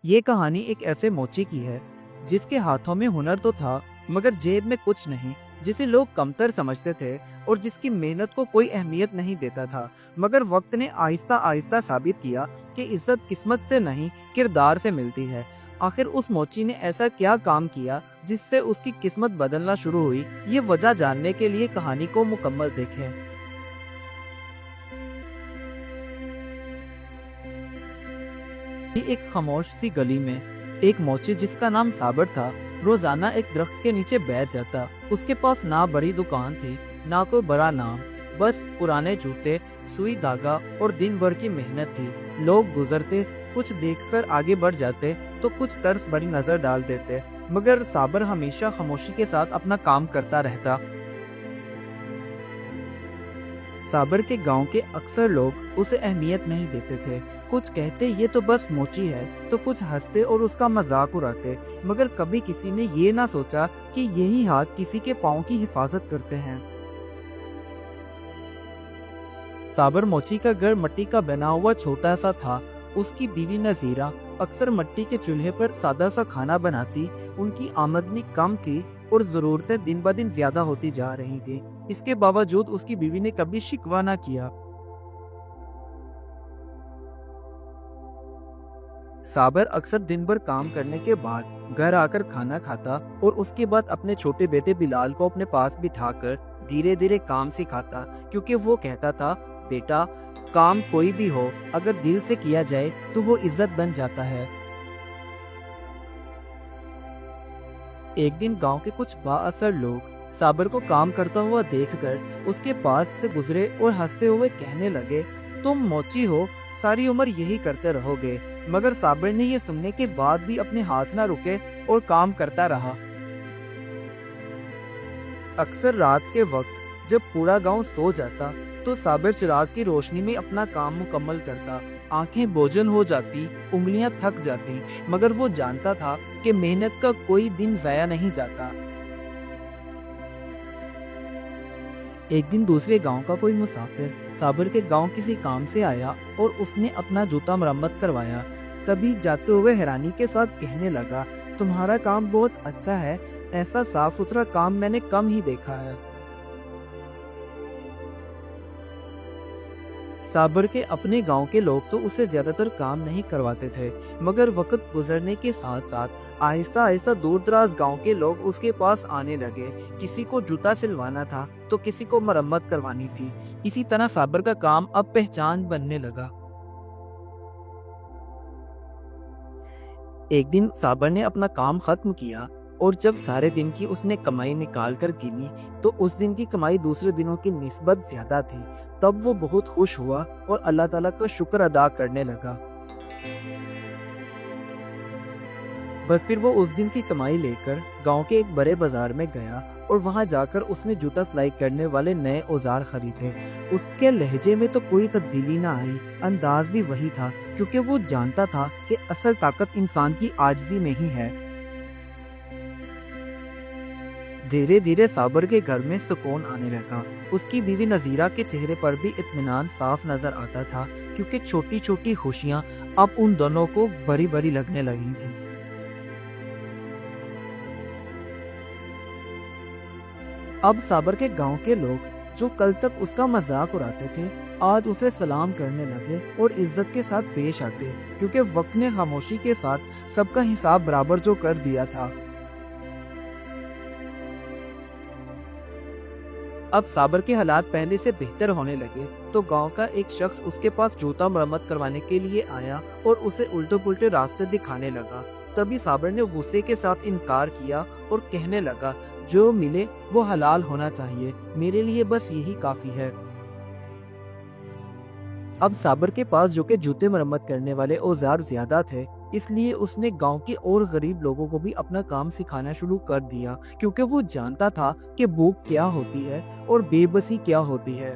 ये कहानी एक ऐसे मोची की है जिसके हाथों में हुनर तो था मगर जेब में कुछ नहीं, जिसे लोग कमतर समझते थे और जिसकी मेहनत को कोई अहमियत नहीं देता था। मगर वक्त ने आहिस्ता आहिस्ता साबित किया कि इज्जत किस्मत से नहीं किरदार से मिलती है। आखिर उस मोची ने ऐसा क्या काम किया जिससे उसकी किस्मत बदलना शुरू हुई? ये वजह जानने के लिए कहानी को मुकम्मल देखें। एक खामोश सी गली में एक मोची जिसका नाम साबर था रोजाना एक दरख्त के नीचे बैठ जाता। उसके पास ना बड़ी दुकान थी ना कोई बड़ा नाम, बस पुराने जूते, सुई धागा और दिन भर की मेहनत थी। लोग गुजरते, कुछ देखकर आगे बढ़ जाते तो कुछ तरस भरी नजर डाल देते, मगर साबर हमेशा खामोशी के साथ अपना काम करता रहता। साबर के गांव के अक्सर लोग उसे अहमियत नहीं देते थे। कुछ कहते ये तो बस मोची है, तो कुछ हंसते और उसका मजाक उड़ाते, मगर कभी किसी ने ये ना सोचा कि यही हाथ किसी के पाँव की हिफाजत करते हैं। साबर मोची का घर मिट्टी का बना हुआ छोटा सा था। उसकी बीवी नजीरा अक्सर मिट्टी के चूल्हे पर सादा सा खाना बनाती। उनकी आमदनी कम थी और जरूरतें दिन ब दिन ज्यादा होती जा रही थी। इसके बावजूद उसकी बीवी ने कभी शिकवा ना किया। साबर अक्सर दिन भर काम करने के बाद घर आकर खाना खाता और उसके बाद अपने छोटे बेटे बिलाल को अपने पास बिठाकर धीरे धीरे काम सिखाता, क्योंकि वो कहता था, बेटा, काम कोई भी हो, अगर दिल से किया जाए तो वो इज्जत बन जाता है। एक दिन गांव के कुछ बाअसर लोग साबर को काम करता हुआ देखकर उसके पास से गुजरे और हंसते हुए कहने लगे, तुम मोची हो, सारी उम्र यही करते रहोगे। मगर साबर ने ये सुनने के बाद भी अपने हाथ ना रुके और काम करता रहा। अक्सर रात के वक्त जब पूरा गांव सो जाता तो साबर चिराग की रोशनी में अपना काम मुकम्मल करता। आंखें बोझल हो जाती, उंगलियां थक जाती, मगर वो जानता था कि मेहनत का कोई दिन ज़ाया नहीं जाता। एक दिन दूसरे गांव का कोई मुसाफिर साबर के गांव किसी काम से आया और उसने अपना जूता मरम्मत करवाया। तभी जाते हुए हैरानी के साथ कहने लगा, तुम्हारा काम बहुत अच्छा है, ऐसा साफ सुथरा काम मैंने कम ही देखा है। साबर के अपने गांव के लोग तो उसे ज्यादातर काम नहीं करवाते थे, मगर वक्त गुजरने के साथ साथ आहिस्ता आहिस्ता दूर दराज गाँव के लोग उसके पास आने लगे। किसी को जूता सिलवाना था तो किसी को मरम्मत करवानी थी। इसी तरह साबर का काम अब पहचान बनने लगा। एक दिन साबर ने अपना काम खत्म किया और जब सारे दिन की उसने कमाई निकाल कर गिनी तो उस दिन की कमाई दूसरे दिनों की निस्बत ज्यादा थी। तब वो बहुत खुश हुआ और अल्लाह ताला का शुक्र अदा करने लगा। बस फिर वो उस दिन की कमाई लेकर गांव के एक बड़े बाजार में गया और वहां जाकर उसने जूता सिलाई करने वाले नए औजार खरीदे। उसके लहजे में तो कोई तब्दीली ना आई, अंदाज भी वही था, क्योंकि वो जानता था कि असल ताकत इंसान की आजिज़ी में ही है। धीरे धीरे साबर के घर में सुकून आने लगा। उसकी बीवी नजीरा के चेहरे पर भी इत्मीनान साफ नजर आता था, क्योंकि छोटी छोटी खुशियां अब उन दोनों को बड़ी बड़ी लगने लगी थी। अब साबर के गांव के लोग जो कल तक उसका मजाक उड़ाते थे आज उसे सलाम करने लगे और इज्जत के साथ पेश आते, क्योंकि वक्त ने खामोशी के साथ सबका हिसाब बराबर जो कर दिया था। अब साबर के हालात पहले से बेहतर होने लगे तो गांव का एक शख्स उसके पास जूता मरम्मत करवाने के लिए आया और उसे उल्टे पुल्टे रास्ते दिखाने लगा। तभी साबर ने गुस्से के साथ इनकार किया और कहने लगा, जो मिले वो हलाल होना चाहिए, मेरे लिए बस यही काफी है। अब साबर के पास जो के जूते मरम्मत करने वाले औजार ज्यादा थे, इसलिए उसने गांव के और गरीब लोगों को भी अपना काम सिखाना शुरू कर दिया, क्योंकि वो जानता था कि भूख क्या होती है और बेबसी क्या होती है।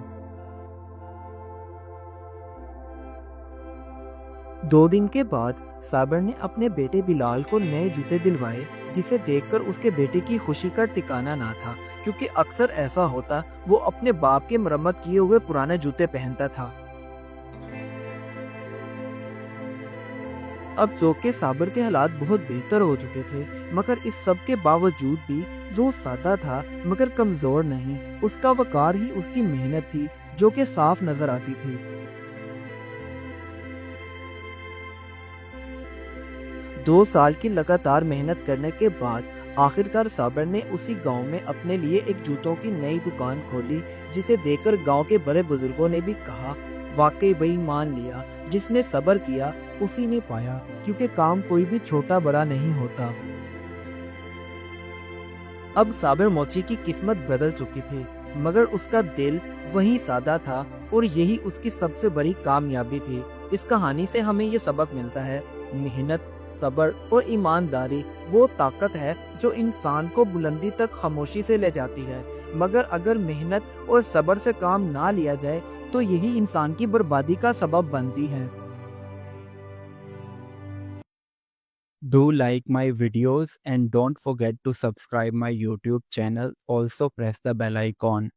2 दिन के बाद साबर ने अपने बेटे बिलाल को नए जूते दिलवाए, जिसे देखकर उसके बेटे की खुशी का ठिकाना ना था, क्योंकि अक्सर ऐसा होता, वो अपने बाप के मरम्मत किए हुए पुराने जूते पहनता था। اب چونکہ صابر کے حالات بہت بہتر ہو چکے تھے، مگر اس سب کے باوجود بھی وہ سادہ تھا مگر کمزور نہیں۔ اس کا وقار ہی اس کی محنت تھی جو کہ صاف نظر آتی تھی۔ 2 سال کی لگاتار محنت کرنے کے بعد آخرکار صابر نے اسی گاؤں میں اپنے لیے ایک جوتوں کی نئی دکان کھولی، جسے دیکھ کر گاؤں کے بڑے بزرگوں نے بھی کہا، واقعی بھائی مان لیا، جس نے صبر کیا اسی نے پایا، کیونکہ کام کوئی بھی چھوٹا بڑا نہیں ہوتا۔ اب صابر موچی کی قسمت بدل چکی تھی، مگر اس کا دل وہی سادہ تھا، اور یہی اس کی سب سے بڑی کامیابی تھی۔ اس کہانی سے ہمیں یہ سبق ملتا ہے، محنت، صبر اور ایمانداری وہ طاقت ہے جو انسان کو بلندی تک خاموشی سے لے جاتی ہے، مگر اگر محنت اور صبر سے کام نہ لیا جائے تو یہی انسان کی بربادی کا سبب بنتی ہے۔ Do like my videos and don't forget to subscribe my YouTube channel. Also press the bell icon.